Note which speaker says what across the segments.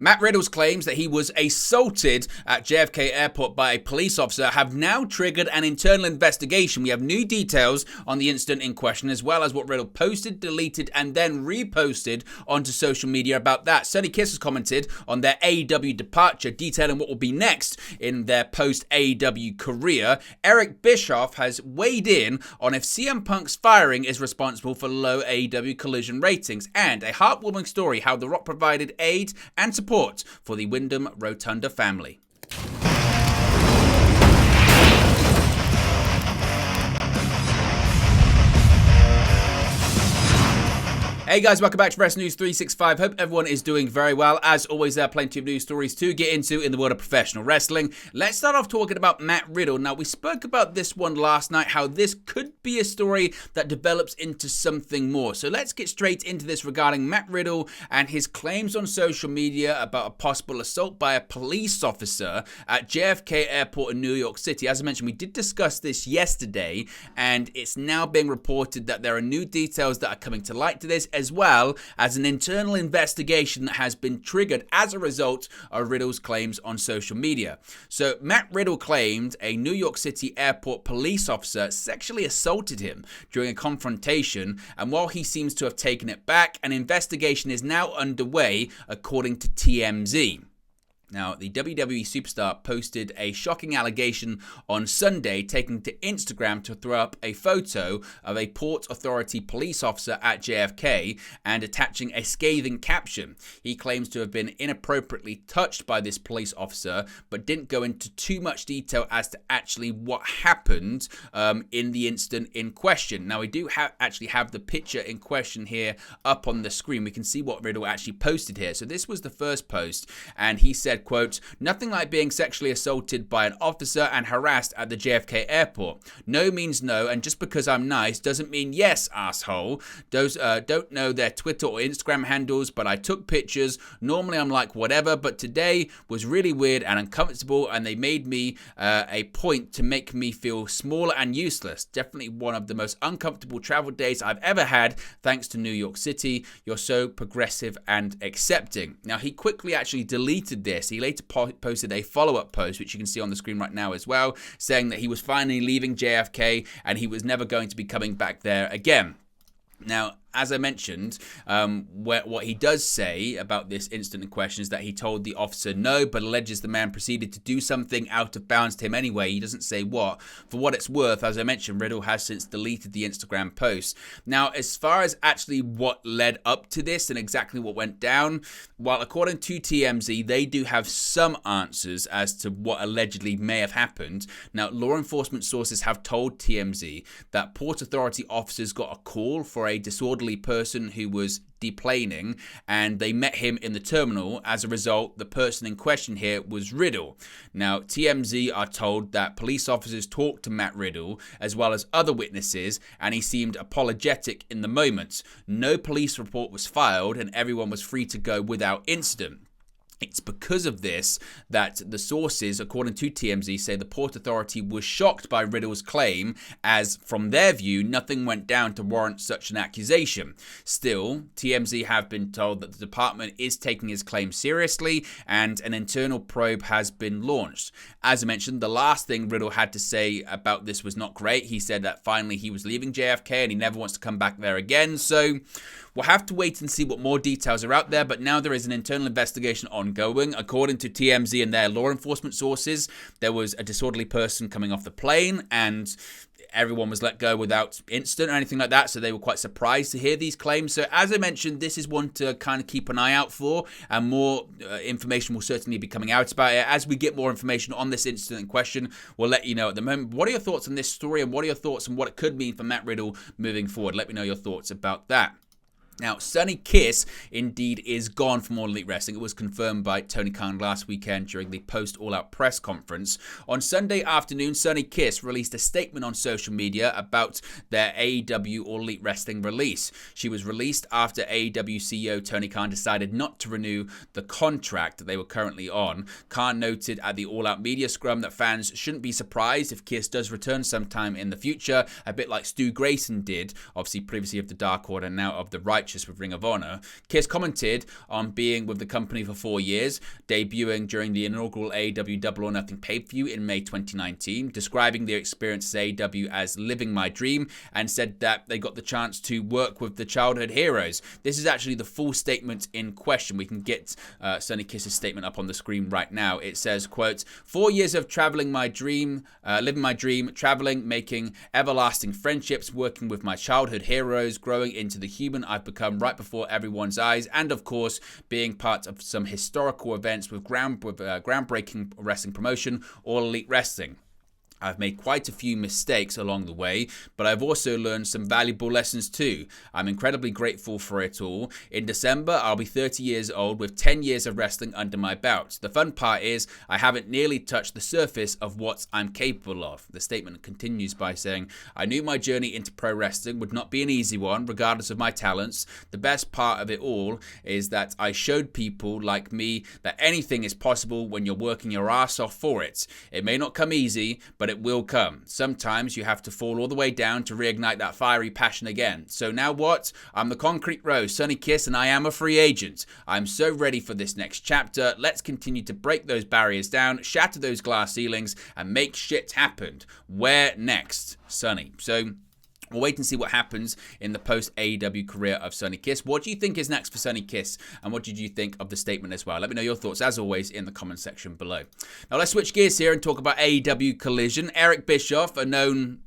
Speaker 1: Matt Riddle's claims that he was assaulted at JFK Airport by a police officer have now triggered an internal investigation. We have new details on the incident in question, as well as what Riddle posted, deleted, and then reposted onto social media about that. Sonny Kiss has commented on their AEW departure, detailing what will be next in their post-AEW career. Eric Bischoff has weighed in on if CM Punk's firing is responsible for low AEW Collision ratings, and a heartwarming story how The Rock provided aid and support for the Wyndham Rotunda family. Hey guys, welcome back to Wrestling News 365. Hope everyone is doing very well. As always, there are plenty of news stories to get into in the world of professional wrestling. Let's start off talking about Matt Riddle. Now, we spoke about this one last night, how this could be a story that develops into something more. So let's get straight into this regarding Matt Riddle and his claims on social media about a possible assault by a police officer at JFK Airport in New York City. As I mentioned, we did discuss this yesterday, and it's now being reported that there are new details that are coming to light to this, as well as an internal investigation that has been triggered as a result of Riddle's claims on social media. So Matt Riddle claimed a New York City airport police officer sexually assaulted him during a confrontation, and while he seems to have taken it back, an investigation is now underway according to TMZ. Now, the WWE superstar posted a shocking allegation on Sunday, taking to Instagram to throw up a photo of a Port Authority police officer at JFK and attaching a scathing caption. He claims to have been inappropriately touched by this police officer, but didn't go into too much detail as to actually what happened in the incident in question. Now, we do actually have the picture in question here up on the screen. We can see what Riddle actually posted here. So this was the first post, and he said, quote, "Nothing like being sexually assaulted by an officer and harassed at the JFK airport. No means no, and just because I'm nice doesn't mean yes, asshole. Those don't know their Twitter or Instagram handles, but I took pictures. Normally I'm like whatever, but today was really weird and uncomfortable, and they made me a point to make me feel small and useless. Definitely one of the most uncomfortable travel days I've ever had, thanks to New York City. You're so progressive and accepting." Now, he quickly actually deleted this. He later posted a follow-up post, which you can see on the screen right now as well, saying that he was finally leaving JFK and he was never going to be coming back there again. Now, as I mentioned, what he does say about this incident in question is that he told the officer no, but alleges the man proceeded to do something out of bounds to him anyway. He doesn't say what. For what it's worth, as I mentioned, Riddle has since deleted the Instagram post. Now, as far as actually what led up to this and exactly what went down, well, according to TMZ, they do have some answers as to what allegedly may have happened. Now, law enforcement sources have told TMZ that Port Authority officers got a call for a disorderly person who was deplaning, and they met him in the terminal. As a result, the person in question here was Riddle. Now, TMZ are told that police officers talked to Matt Riddle as well as other witnesses, and he seemed apologetic in the moment. No police report was filed, and everyone was free to go without incident. It's because of this that the sources, according to TMZ, say the Port Authority was shocked by Riddle's claim, as from their view, nothing went down to warrant such an accusation. Still, TMZ have been told that the department is taking his claim seriously, and an internal probe has been launched. As I mentioned, the last thing Riddle had to say about this was not great. He said that finally he was leaving JFK and he never wants to come back there again. So we'll have to wait and see what more details are out there, but now there is an internal investigation ongoing. According to TMZ and their law enforcement sources, there was a disorderly person coming off the plane, and everyone was let go without incident or anything like that, so they were quite surprised to hear these claims. So as I mentioned, this is one to kind of keep an eye out for, and more information will certainly be coming out about it. As we get more information on this incident in question, we'll let you know. At the moment, what are your thoughts on this story, and what are your thoughts on what it could mean for Matt Riddle moving forward? Let me know your thoughts about that. Now, Sonny Kiss indeed is gone from All Elite Wrestling. It was confirmed by Tony Khan last weekend during the post-All Out press conference. On Sunday afternoon, Sonny Kiss released a statement on social media about their AEW All Elite Wrestling release. She was released after AEW CEO Tony Khan decided not to renew the contract that they were currently on. Khan noted at the All Out media scrum that fans shouldn't be surprised if Kiss does return sometime in the future, a bit like Stu Grayson did, obviously previously of the Dark Order, now of the Righteous purchase with Ring of Honor, Kiss commented on being with the company for 4 years, debuting during the inaugural AEW Double or Nothing pay-per-view in May 2019, describing their experience as AEW as living my dream, and said that they got the chance to work with the childhood heroes. This is actually the full statement in question. We can get Sonny Kiss's statement up on the screen right now. It says, quote, 4 years of traveling my dream, living my dream, traveling, making everlasting friendships, working with my childhood heroes, growing into the human I've become right before everyone's eyes, and of course, being part of some historical events with groundbreaking wrestling promotion, All Elite Wrestling. I've made quite a few mistakes along the way, but I've also learned some valuable lessons too. I'm incredibly grateful for it all. In December, I'll be 30 years old with 10 years of wrestling under my belt. The fun part is I haven't nearly touched the surface of what I'm capable of. The statement continues by saying, I knew my journey into pro wrestling would not be an easy one, regardless of my talents. The best part of it all is that I showed people like me that anything is possible when you're working your ass off for it. It may not come easy, but it will come. Sometimes you have to fall all the way down to reignite that fiery passion again. So now what? I'm the Concrete Rose, Sonny Kiss, and I am a free agent. I'm so ready for this next chapter. Let's continue to break those barriers down, shatter those glass ceilings, and make shit happen. Where next? Sonny. So we'll wait and see what happens in the post-AEW career of Sonny Kiss. What do you think is next for Sonny Kiss? And what did you think of the statement as well? Let me know your thoughts, as always, in the comment section below. Now, let's switch gears here and talk about AEW Collision. Eric Bischoff, a known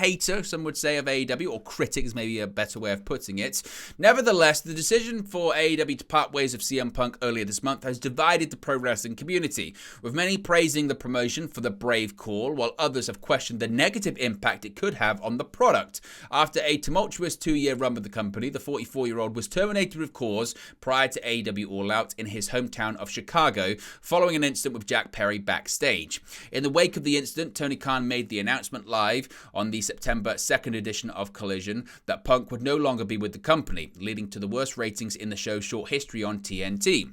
Speaker 1: hater, some would say, of AEW, or critic is maybe a better way of putting it. Nevertheless, the decision for AEW to part ways with CM Punk earlier this month has divided the pro wrestling community, with many praising the promotion for the brave call, while others have questioned the negative impact it could have on the product. After a tumultuous 2-year run with the company, the 44-year-old was terminated with cause prior to AEW All Out in his hometown of Chicago, following an incident with Jack Perry backstage. In the wake of the incident, Tony Khan made the announcement live on the September 2nd edition of Collision that Punk would no longer be with the company, leading to the worst ratings in the show's short history on TNT.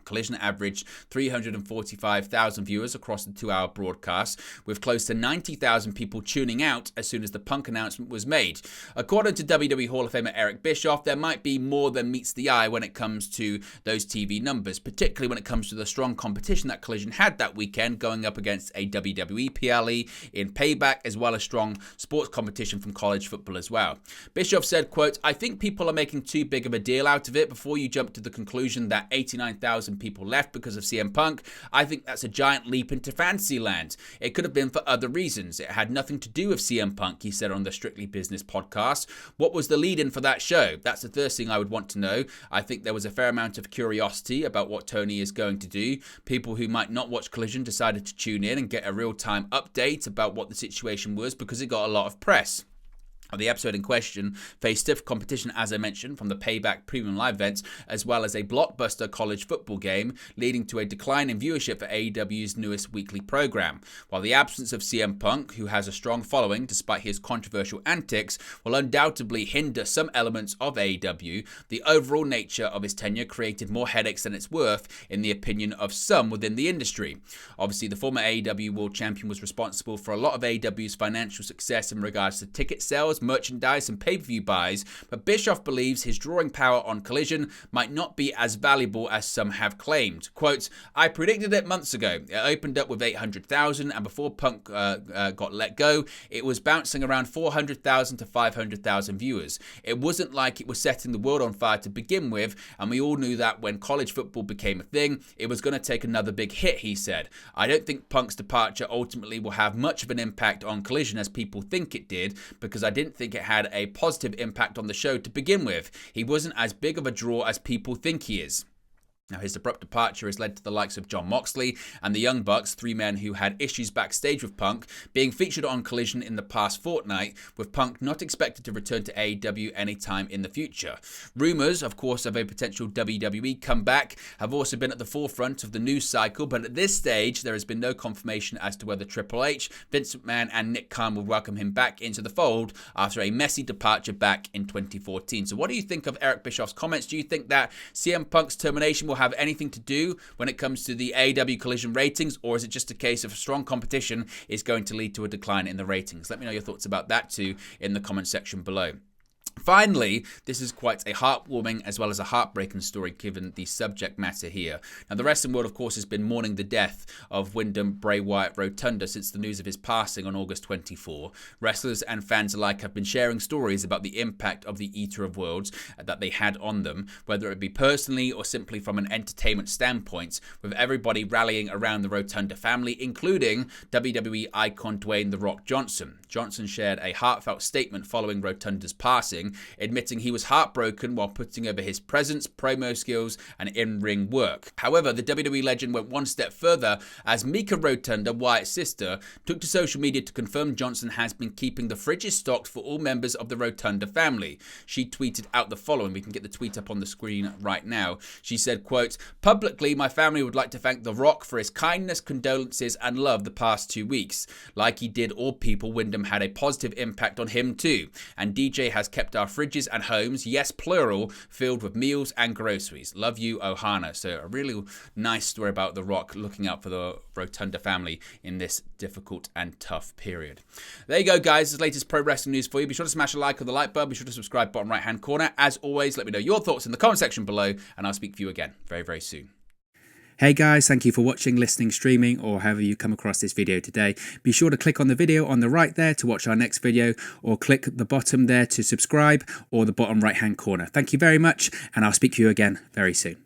Speaker 1: Collision averaged 345,000 viewers across the 2-hour broadcast, with close to 90,000 people tuning out as soon as the Punk announcement was made. According to WWE Hall of Famer Eric Bischoff, there might be more than meets the eye when it comes to those TV numbers, particularly when it comes to the strong competition that Collision had that weekend, going up against a WWE PLE in Payback, as well as strong sports competition from college football as well. Bischoff said, quote, I think people are making too big of a deal out of it before you jump to the conclusion that 89,000 people left because of CM Punk. I think that's a giant leap into fantasy land. It could have been for other reasons. It had nothing to do with CM Punk, he said on the Strictly Business podcast. What was the lead-in for that show? That's the first thing I would want to know. I think there was a fair amount of curiosity about what Tony is going to do. People who might not watch Collision decided to tune in and get a real-time update about what the situation was because it got a lot of press. The episode in question faced stiff competition, as I mentioned, from the Payback Premium Live events, as well as a blockbuster college football game, leading to a decline in viewership for AEW's newest weekly program. While the absence of CM Punk, who has a strong following despite his controversial antics, will undoubtedly hinder some elements of AEW, the overall nature of his tenure created more headaches than it's worth, in the opinion of some within the industry. Obviously, the former AEW World Champion was responsible for a lot of AEW's financial success in regards to ticket sales, merchandise and pay-per-view buys, but Bischoff believes his drawing power on Collision might not be as valuable as some have claimed. Quote, I predicted it months ago. It opened up with 800,000 and before Punk got let go, it was bouncing around 400,000 to 500,000 viewers. It wasn't like it was setting the world on fire to begin with, and we all knew that when college football became a thing, it was going to take another big hit, he said. I don't think Punk's departure ultimately will have much of an impact on Collision as people think it did, because I didn't think it had a positive impact on the show to begin with. He wasn't as big of a draw as people think he is. Now, his abrupt departure has led to the likes of Jon Moxley and the Young Bucks, 3 men who had issues backstage with Punk, being featured on Collision in the past fortnight, with Punk not expected to return to AEW anytime in the future. Rumours, of course, of a potential WWE comeback have also been at the forefront of the news cycle, but at this stage, there has been no confirmation as to whether Triple H, Vince McMahon and Nick Khan will welcome him back into the fold after a messy departure back in 2014. So what do you think of Eric Bischoff's comments? Do you think that CM Punk's termination will have anything to do when it comes to the AEW Collision ratings, or is it just a case of strong competition is going to lead to a decline in the ratings? Let me know your thoughts about that too in the comment section below. Finally, this is quite a heartwarming as well as a heartbreaking story given the subject matter here. Now, the wrestling world, of course, has been mourning the death of Wyndham Bray Wyatt Rotunda since the news of his passing on August 24. Wrestlers and fans alike have been sharing stories about the impact of the Eater of Worlds that they had on them, whether it be personally or simply from an entertainment standpoint, with everybody rallying around the Rotunda family, including WWE icon Dwayne "The Rock" Johnson. Johnson shared a heartfelt statement following Rotunda's passing, admitting he was heartbroken while putting over his presence, promo skills, and in-ring work. However, the WWE legend went one step further as Mika Rotunda, Wyatt's sister, took to social media to confirm Johnson has been keeping the fridges stocked for all members of the Rotunda family. She tweeted out the following. We can get the tweet up on the screen right now. She said, quote, "Publicly, my family would like to thank The Rock for his kindness, condolences, and love the past 2 weeks. Like he did all people, Wyndham had a positive impact on him too. And DJ has kept our fridges and homes, yes plural, filled with meals and groceries. Love you, Ohana." So a really nice story about The Rock looking out for the Rotunda family in this difficult and tough period. There you go, guys. This is the latest pro wrestling news for you. Be sure to smash a like on the like button. Be sure to subscribe bottom right hand corner. As always, let me know your thoughts in the comment section below, and I'll speak to you again very, very soon.
Speaker 2: Hey guys, thank you for watching, listening, streaming, or however you come across this video today. Be sure to click on the video on the right there to watch our next video, or click the bottom there to subscribe, or the bottom right hand corner. Thank you very much, and I'll speak to you again very soon.